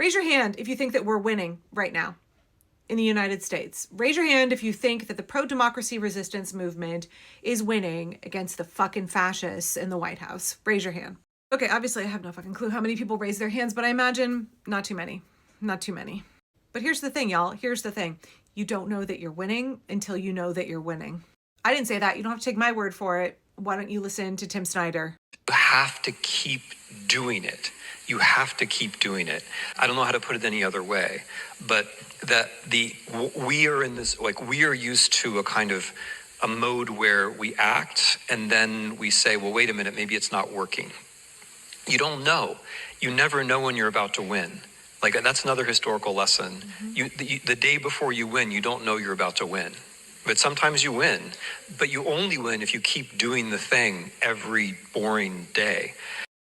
Raise your hand if you think that we're winning right now in the United States. Raise your hand if you think that the pro-democracy resistance movement is winning against the fucking fascists in the White House. Raise your hand. Okay, obviously I have no fucking clue how many people raise their hands, but I imagine not too many. Not too many. But here's the thing, y'all. Here's the thing. You don't know that you're winning until you know that you're winning. I didn't say that. You don't have to take my word for it. Why don't you listen to Tim Snyder? You have to keep doing it. You have to keep doing it. I don't know how to put it any other way, but we are in this, like, we are used to a kind of a mode where we act and then we say, well, wait a minute, maybe it's not working. You don't know. You never know when you're about to win. Like, that's another historical lesson. The day before you win, you don't know you're about to win. But sometimes you win, but you only win if you keep doing the thing every boring day.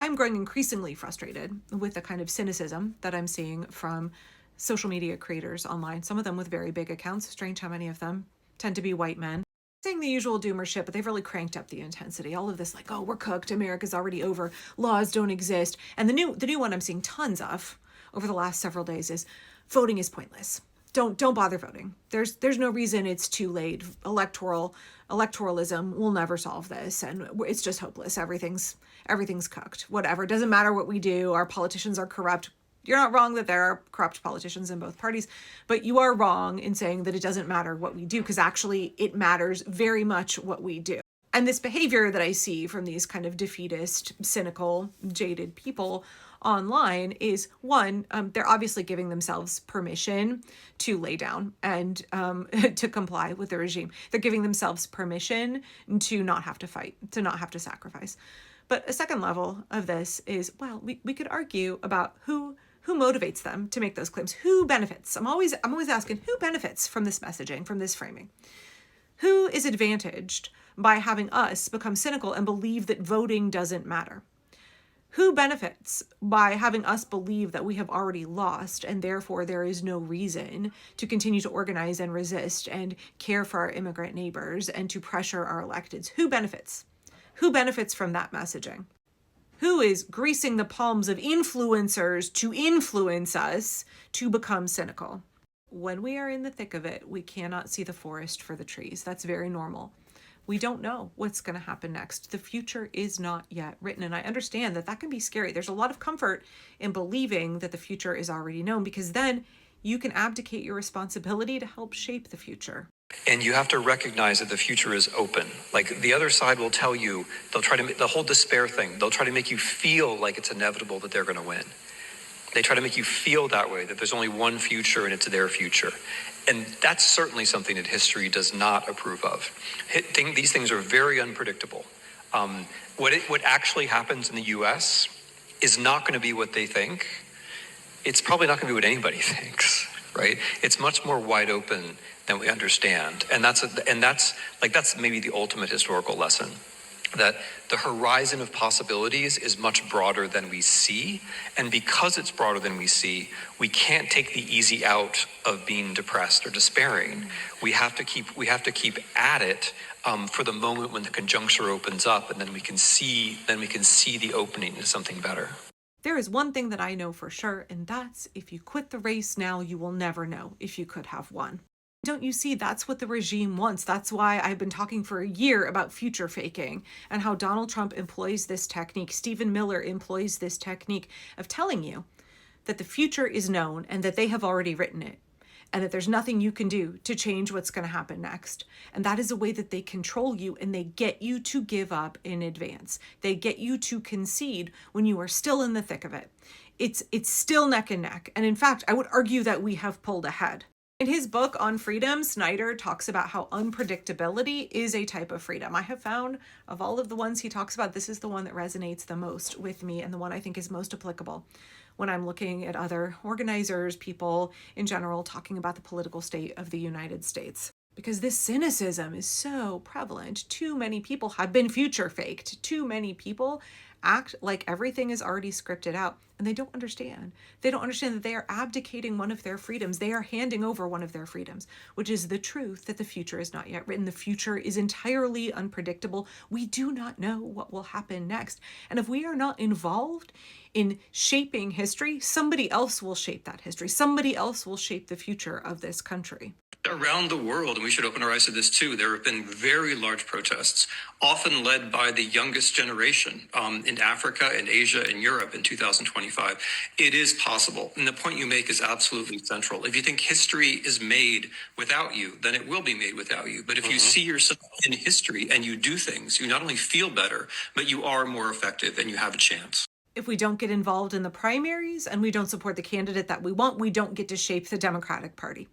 I'm growing increasingly frustrated with the kind of cynicism that I'm seeing from social media creators online, some of them with very big accounts. Strange how many of them tend to be white men. Saying the usual doomer shit, but they've really cranked up the intensity. All of this like, oh, we're cooked, America's already over, laws don't exist. And the new one I'm seeing tons of over the last several days is voting is pointless. Don't bother voting. There's no reason, it's too late. Electoralism will never solve this, and it's just hopeless. Everything's cooked. Whatever. Doesn't matter what we do. Our politicians are corrupt. You're not wrong that there are corrupt politicians in both parties, but you are wrong in saying that it doesn't matter what we do, because actually it matters very much what we do. And this behavior that I see from these kind of defeatist, cynical, jaded people online is, one, they're obviously giving themselves permission to lay down and to comply with the regime. They're giving themselves permission to not have to fight, to not have to sacrifice. But a second level of this is, well, we could argue about who motivates them to make those claims. Who benefits? I'm always asking, who benefits from this messaging, from this framing? Who is advantaged by having us become cynical and believe that voting doesn't matter? Who benefits by having us believe that we have already lost and therefore there is no reason to continue to organize and resist and care for our immigrant neighbors and to pressure our electeds? Who benefits? Who benefits from that messaging? Who is greasing the palms of influencers to influence us to become cynical? When we are in the thick of it, we cannot see the forest for the trees. That's very normal. We don't know what's going to happen next. The future is not yet written. And I understand that can be scary. There's a lot of comfort in believing that the future is already known, because then you can abdicate your responsibility to help shape the future. And you have to recognize that the future is open. Like, the other side will tell you, they'll try to, the whole despair thing, they'll try to make you feel like it's inevitable that they're going to win. They try to make you feel that way, that there's only one future and it's their future. And that's certainly something that history does not approve of. These things are very unpredictable. What actually happens in the US is not going to be what they think. It's probably not going to be what anybody thinks, right? It's much more wide open than we understand. And that's maybe the ultimate historical lesson, that the horizon of possibilities is much broader than we see. And because it's broader than we see, we can't take the easy out of being depressed or despairing. We have to keep at it for the moment when the conjuncture opens up, and then we can see the opening to something better. There is one thing that I know for sure, and that's, if you quit the race now, you will never know if you could have won. Don't you see, that's what the regime wants. That's why I've been talking for a year about future faking and how Donald Trump employs this technique. Stephen Miller employs this technique of telling you that the future is known and that they have already written it, and that there's nothing you can do to change what's going to happen next. And that is a way that they control you, and they get you to give up in advance. They get you to concede when you are still in the thick of it. It's still neck and neck. And in fact, I would argue that we have pulled ahead. In his book on freedom, Snyder talks about how unpredictability is a type of freedom. I have found, of all of the ones he talks about, this is the one that resonates the most with me and the one I think is most applicable when I'm looking at other organizers, people in general, talking about the political state of the United States. Because this cynicism is so prevalent. Too many people have been future faked. Too many people act like everything is already scripted out. And they don't understand. They don't understand that they are abdicating one of their freedoms. They are handing over one of their freedoms, which is the truth that the future is not yet written. The future is entirely unpredictable. We do not know what will happen next. And if we are not involved in shaping history, somebody else will shape that history. Somebody else will shape the future of this country. Around the world, and we should open our eyes to this too, there have been very large protests, often led by the youngest generation in Africa and Asia and Europe in 2025. It is possible. And the point you make is absolutely central. If you think history is made without you, then it will be made without you. But if you see yourself in history and you do things, you not only feel better, but you are more effective and you have a chance. If we don't get involved in the primaries and we don't support the candidate that we want, we don't get to shape the Democratic Party.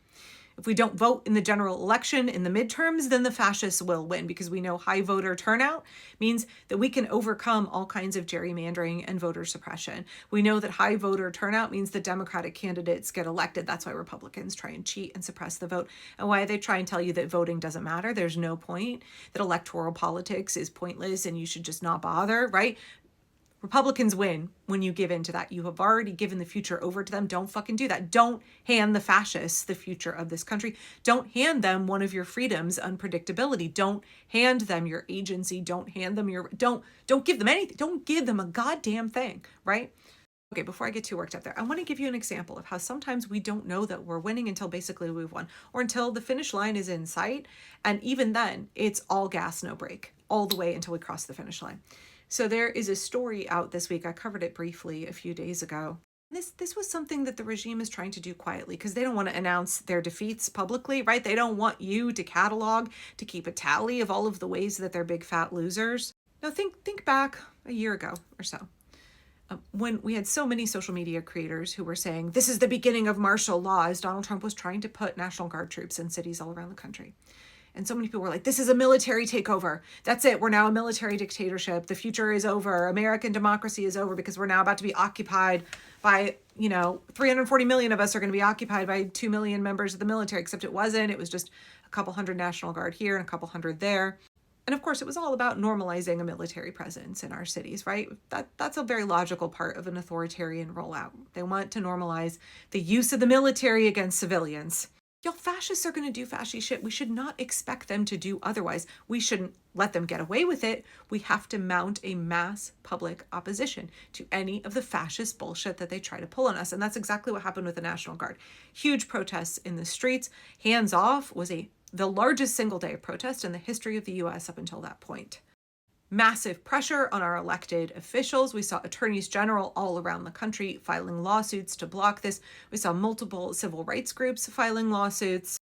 If we don't vote in the general election, in the midterms, then the fascists will win, because we know high voter turnout means that we can overcome all kinds of gerrymandering and voter suppression. We know that high voter turnout means that Democratic candidates get elected. That's why Republicans try and cheat and suppress the vote, and why they try and tell you that voting doesn't matter. There's no point, that electoral politics is pointless and you should just not bother, right? Republicans win when you give in to that. You have already given the future over to them. Don't fucking do that. Don't hand the fascists the future of this country. Don't hand them one of your freedoms, unpredictability. Don't hand them your agency. Don't hand them your, don't give them anything. Don't give them a goddamn thing, right? Okay, before I get too worked up there, I want to give you an example of how sometimes we don't know that we're winning until basically we've won, or until the finish line is in sight. And even then, it's all gas, no brake, all the way until we cross the finish line. So there is a story out this week. I covered it briefly a few days ago. This was something that the regime is trying to do quietly, because they don't want to announce their defeats publicly, right? They don't want you to catalog, to keep a tally of all of the ways that they're big fat losers. Now think back a year ago or so, when we had so many social media creators who were saying, this is the beginning of martial law, as Donald Trump was trying to put National Guard troops in cities all around the country. And so many people were like, this is a military takeover. That's it. We're now a military dictatorship. The future is over. American democracy is over, because we're now about to be occupied by, 340 million of us are going to be occupied by 2 million members of the military, except it wasn't. It was just a couple hundred National Guard here and a couple hundred there. And of course, it was all about normalizing a military presence in our cities, right? That's a very logical part of an authoritarian rollout. They want to normalize the use of the military against civilians. Y'all, fascists are going to do fascist shit. We should not expect them to do otherwise. We shouldn't let them get away with it. We have to mount a mass public opposition to any of the fascist bullshit that they try to pull on us. And that's exactly what happened with the National Guard. Huge protests in the streets. Hands off was the largest single day of protest in the history of the U.S. up until that point. Massive pressure on our elected officials. We saw attorneys general all around the country filing lawsuits to block this. We saw multiple civil rights groups filing lawsuits.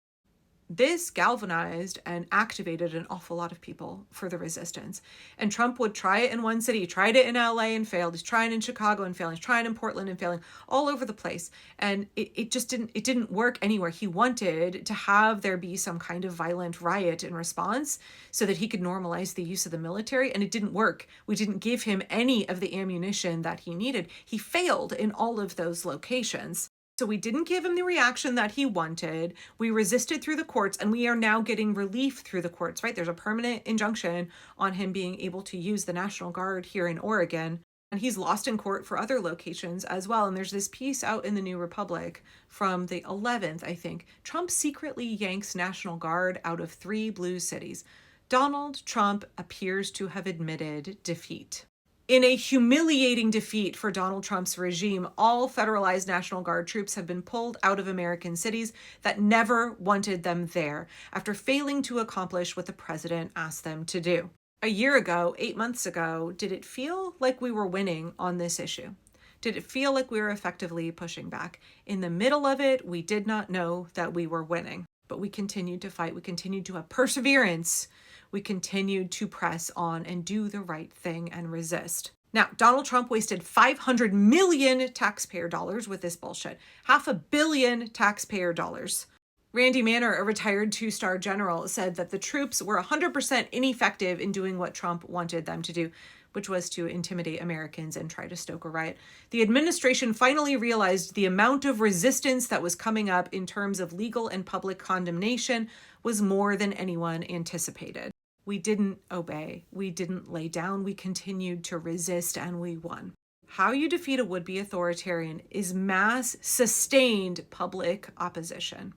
This galvanized and activated an awful lot of people for the resistance. And Trump would try it in one city. He tried it in LA and failed. He's trying in Chicago and failing. He's trying in Portland and failing, all over the place. And it just didn't work anywhere. He wanted to have there be some kind of violent riot in response so that he could normalize the use of the military. And it didn't work. We didn't give him any of the ammunition that he needed. He failed in all of those locations. So we didn't give him the reaction that he wanted. We resisted through the courts, and we are now getting relief through the courts, right? There's a permanent injunction on him being able to use the National Guard here in Oregon. And he's lost in court for other locations as well. And there's this piece out in the New Republic from the 11th, I think. Trump secretly yanks National Guard out of 3 blue cities. Donald Trump appears to have admitted defeat. In a humiliating defeat for Donald Trump's regime, all federalized National Guard troops have been pulled out of American cities that never wanted them there, after failing to accomplish what the president asked them to do. A year ago, 8 months ago, did it feel like we were winning on this issue? Did it feel like we were effectively pushing back? In the middle of it, we did not know that we were winning, but we continued to fight. We continued to have perseverance. We continued to press on and do the right thing and resist. Now, Donald Trump wasted $500 million taxpayer dollars with this bullshit. $500 million taxpayer dollars. Randy Manor, a retired 2-star general, said that the troops were 100% ineffective in doing what Trump wanted them to do, which was to intimidate Americans and try to stoke a riot. The administration finally realized the amount of resistance that was coming up in terms of legal and public condemnation was more than anyone anticipated. We didn't obey. We didn't lay down. We continued to resist, and we won. How you defeat a would-be authoritarian is mass, sustained public opposition.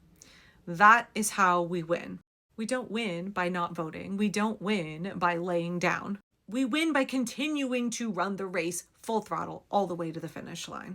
That is how we win. We don't win by not voting. We don't win by laying down. We win by continuing to run the race full throttle all the way to the finish line.